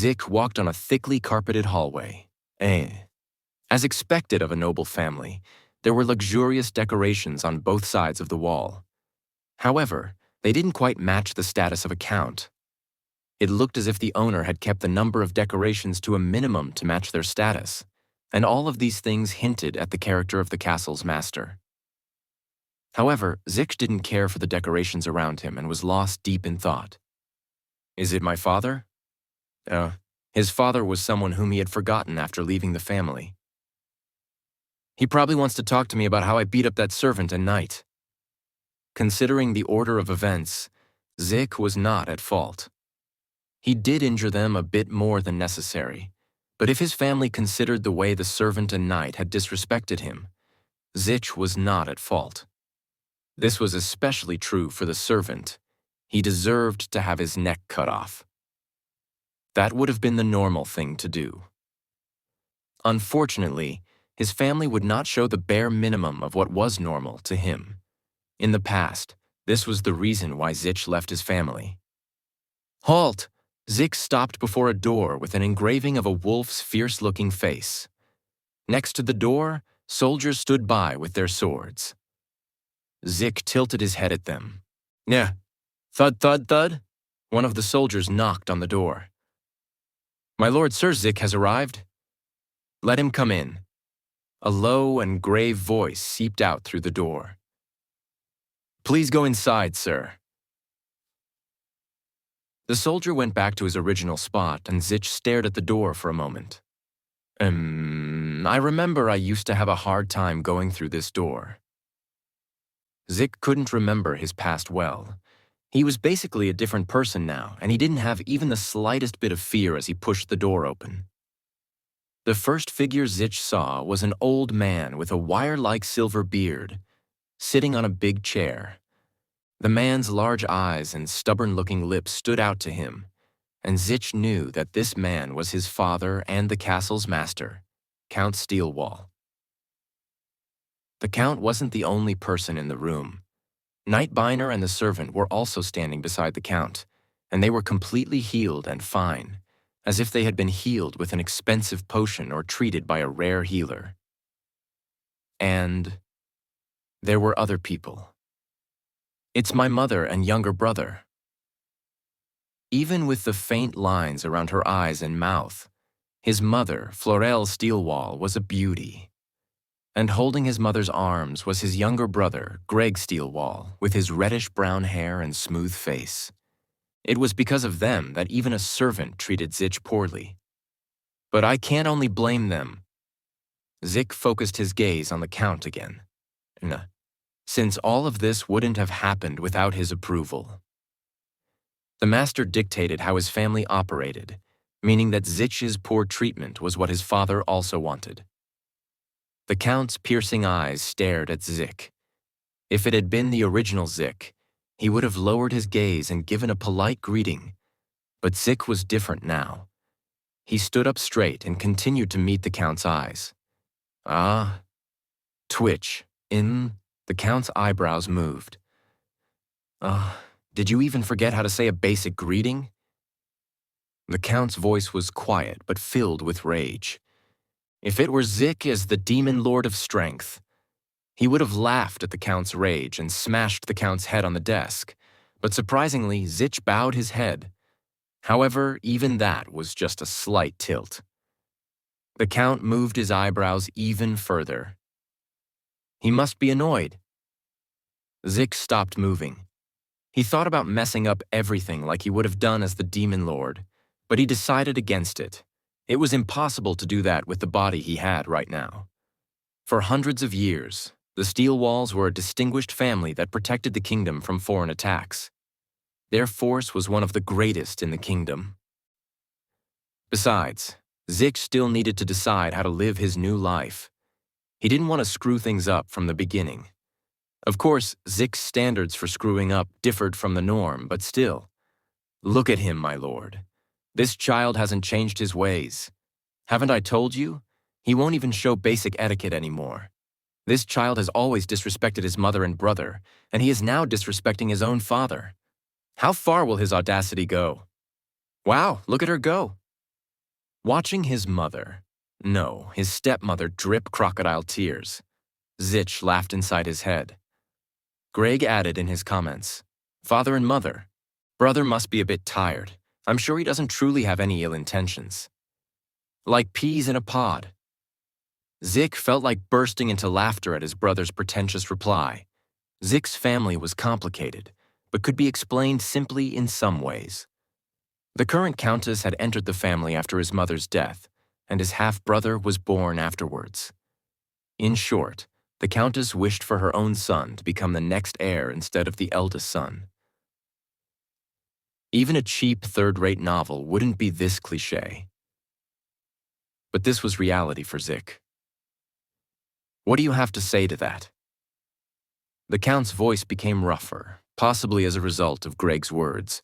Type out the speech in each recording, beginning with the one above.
Zik walked on a thickly carpeted hallway. As expected of a noble family, there were luxurious decorations on both sides of the wall. However, they didn't quite match the status of a count. It looked as if the owner had kept the number of decorations to a minimum to match their status, and all of these things hinted at the character of the castle's master. However, Zik didn't care for the decorations around him and was lost deep in thought. Is it my father? His father was someone whom he had forgotten after leaving the family. He probably wants to talk to me about how I beat up that servant at night. Considering the order of events, Zik was not at fault. He did injure them a bit more than necessary, but if his family considered the way the servant and knight had disrespected him, Zik was not at fault. This was especially true for the servant. He deserved to have his neck cut off. That would have been the normal thing to do. Unfortunately, his family would not show the bare minimum of what was normal to him. In the past, this was the reason why Zik left his family. Halt! Zik stopped before a door with an engraving of a wolf's fierce-looking face. Next to the door, soldiers stood by with their swords. Zik tilted his head at them. Yeah. Thud, thud, thud. One of the soldiers knocked on the door. My lord Sir Zik has arrived. Let him come in. A low and grave voice seeped out through the door. Please go inside, sir. The soldier went back to his original spot, and Zik stared at the door for a moment. I remember I used to have a hard time going through this door. Zik couldn't remember his past well. He was basically a different person now, and he didn't have even the slightest bit of fear as he pushed the door open. The first figure Zik saw was an old man with a wire-like silver beard, sitting on a big chair. The man's large eyes and stubborn-looking lips stood out to him, and Zik knew that this man was his father and the castle's master, Count Steelwall. The Count wasn't the only person in the room. Knight Biner and the servant were also standing beside the Count, and they were completely healed and fine, as if they had been healed with an expensive potion or treated by a rare healer. And there were other people. It's my mother and younger brother. Even with the faint lines around her eyes and mouth, his mother, Florelle Steelwall, was a beauty. And holding his mother's arms was his younger brother, Greg Steelwall, with his reddish-brown hair and smooth face. It was because of them that even a servant treated Zik poorly. But I can't only blame them. Zik focused his gaze on the Count again. Since all of this wouldn't have happened without his approval. The master dictated how his family operated, meaning that Zik's poor treatment was what his father also wanted. The Count's piercing eyes stared at Zik. If it had been the original Zik, he would have lowered his gaze and given a polite greeting, but Zik was different now. He stood up straight and continued to meet the Count's eyes. Twitch. The Count's eyebrows moved. Did you even forget how to say a basic greeting? The Count's voice was quiet but filled with rage. If it were Zik as the demon lord of strength, he would have laughed at the Count's rage and smashed the Count's head on the desk, but surprisingly, Zik bowed his head. However, even that was just a slight tilt. The Count moved his eyebrows even further. He must be annoyed. Zik stopped moving. He thought about messing up everything like he would have done as the demon lord, but he decided against it. It was impossible to do that with the body he had right now. For hundreds of years, the Steelwalls were a distinguished family that protected the kingdom from foreign attacks. Their force was one of the greatest in the kingdom. Besides, Zik still needed to decide how to live his new life. He didn't want to screw things up from the beginning. Of course, Zik's standards for screwing up differed from the norm, but still. Look at him, my lord. This child hasn't changed his ways. Haven't I told you? He won't even show basic etiquette anymore. This child has always disrespected his mother and brother, and he is now disrespecting his own father. How far will his audacity go? Wow, look at her go. Watching his mother, no, his stepmother drip crocodile tears, Zitch laughed inside his head. Greg added in his comments, "Father and mother. Brother must be a bit tired. I'm sure he doesn't truly have any ill intentions." Like peas in a pod. Zick felt like bursting into laughter at his brother's pretentious reply. Zick's family was complicated, but could be explained simply in some ways. The current countess had entered the family after his mother's death, and his half-brother was born afterwards. In short, the countess wished for her own son to become the next heir instead of the eldest son. Even a cheap third-rate novel wouldn't be this cliché. But this was reality for Zick. "What do you have to say to that?" The Count's voice became rougher, possibly as a result of Greg's words.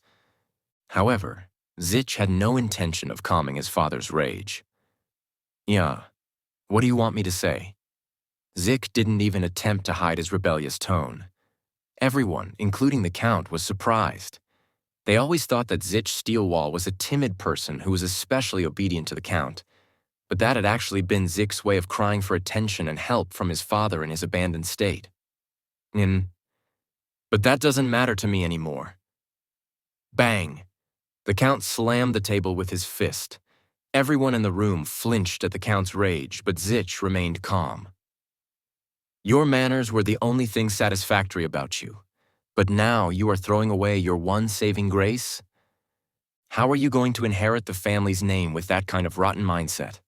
However, Zitch had no intention of calming his father's rage. "Yeah, what do you want me to say?" Zick didn't even attempt to hide his rebellious tone. Everyone, including the Count, was surprised. They always thought that Zitch Steelwall was a timid person who was especially obedient to the Count, but that had actually been Zick's way of crying for attention and help from his father in his abandoned state. But that doesn't matter to me anymore." Bang! The Count slammed the table with his fist. Everyone in the room flinched at the Count's rage, but Zitch remained calm. "Your manners were the only thing satisfactory about you, but now you are throwing away your one saving grace? How are you going to inherit the family's name with that kind of rotten mindset?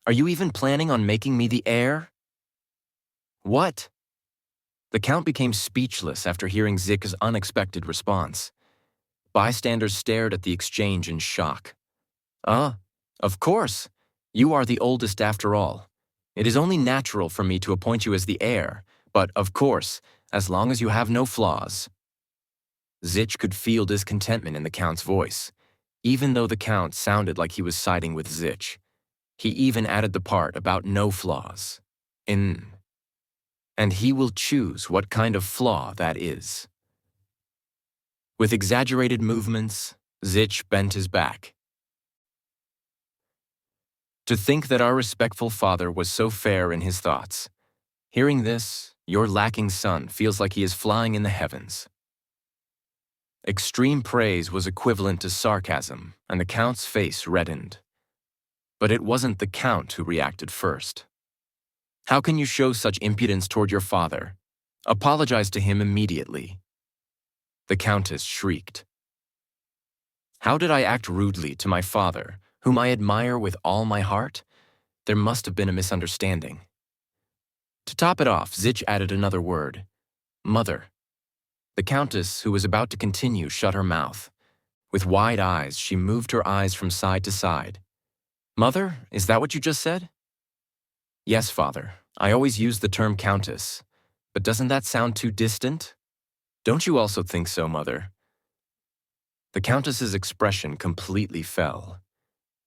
Are you even planning on making me the heir?" "What?" The Count became speechless after hearing Zick's unexpected response. Bystanders stared at the exchange in shock. Of course. You are the oldest after all. It is only natural for me to appoint you as the heir, but of course, as long as you have no flaws." Zitch could feel discontentment in the Count's voice, even though the Count sounded like he was siding with Zitch. He even added the part about no flaws. And he will choose what kind of flaw that is. With exaggerated movements, Zitch bent his back. "To think that our respectful father was so fair in his thoughts. Hearing this, your lacking son feels like he is flying in the heavens." Extreme praise was equivalent to sarcasm, and the Count's face reddened. But it wasn't the Count who reacted first. "How can you show such impudence toward your father? Apologize to him immediately." The Countess shrieked. "How did I act rudely to my father, whom I admire with all my heart? There must have been a misunderstanding." To top it off, Zitch added another word. "Mother." The Countess, who was about to continue, shut her mouth. With wide eyes, she moved her eyes from side to side. "Mother, is that what you just said?" "Yes, father. I always use the term Countess. But doesn't that sound too distant? Don't you also think so, mother?" The Countess's expression completely fell.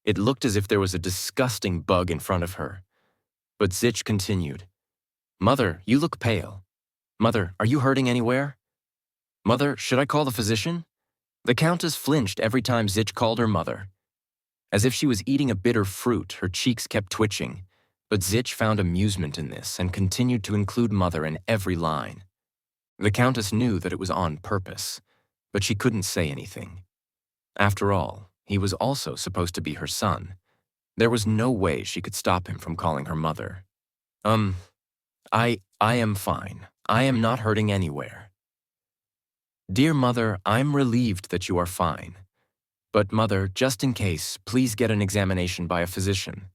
It looked as if there was a disgusting bug in front of her. But Zitch continued. "Mother, you look pale. Mother, are you hurting anywhere? Mother, should I call the physician?" The Countess flinched every time Zitch called her mother. As if she was eating a bitter fruit, her cheeks kept twitching. But Zitch found amusement in this and continued to include mother in every line. The Countess knew that it was on purpose, but she couldn't say anything. After all, he was also supposed to be her son. There was no way she could stop him from calling her mother. I am fine. I am not hurting anywhere." "Dear mother, I'm relieved that you are fine. But mother, just in case, please get an examination by a physician."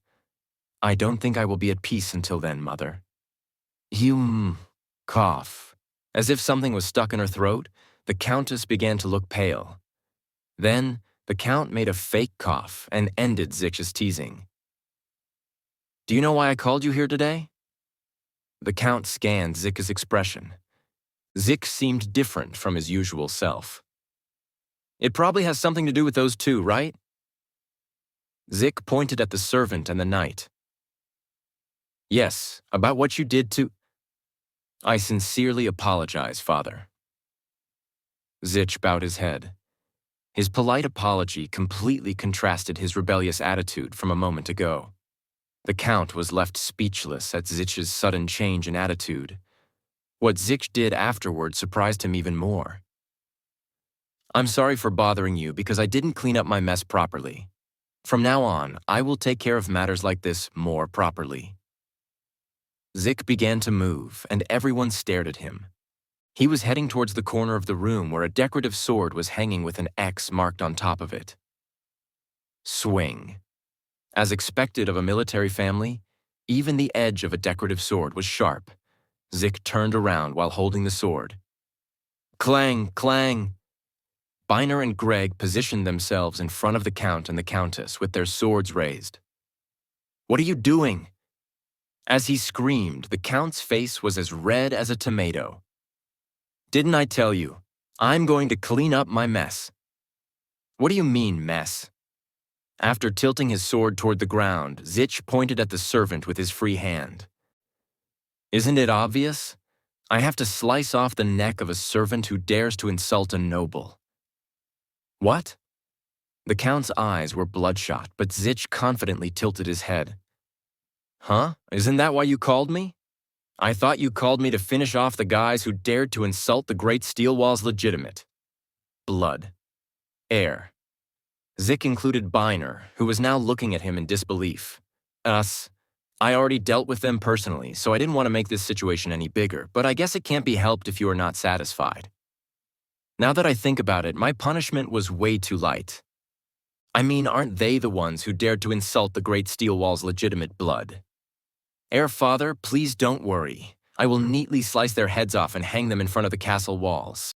"I don't think I will be at peace until then, mother." Cough. As if something was stuck in her throat, the Countess began to look pale. Then, the Count made a fake cough and ended Zitch's teasing. "Do you know why I called you here today?" The Count scanned Zitch's expression. Zitch seemed different from his usual self. "It probably has something to do with those two, right?" Zitch pointed at the servant and the knight. "Yes, about what you did to—" "I sincerely apologize, father." Zitch bowed his head. His polite apology completely contrasted his rebellious attitude from a moment ago. The Count was left speechless at Zich's sudden change in attitude. What Zich did afterward surprised him even more. "I'm sorry for bothering you because I didn't clean up my mess properly. From now on, I will take care of matters like this more properly." Zik began to move, and everyone stared at him. He was heading towards the corner of the room where a decorative sword was hanging with an X marked on top of it. Swing. As expected of a military family, even the edge of a decorative sword was sharp. Zik turned around while holding the sword. Clang, clang. Biner and Greg positioned themselves in front of the Count and the Countess with their swords raised. "What are you doing?" As he screamed, the Count's face was as red as a tomato. "Didn't I tell you? I'm going to clean up my mess." "What do you mean, mess?" After tilting his sword toward the ground, Zich pointed at the servant with his free hand. "Isn't it obvious? I have to slice off the neck of a servant who dares to insult a noble." "What?" The Count's eyes were bloodshot, but Zich confidently tilted his head. "Huh? Isn't that why you called me? I thought you called me to finish off the guys who dared to insult the great steel wall's legitimate. Blood. Air." Zik included Biner, who was now looking at him in disbelief. "Us. I already dealt with them personally, so I didn't want to make this situation any bigger, but I guess it can't be helped if you are not satisfied. Now that I think about it, my punishment was way too light. I mean, aren't they the ones who dared to insult the great steel wall's legitimate blood? Air Father, please don't worry. I will neatly slice their heads off and hang them in front of the castle walls."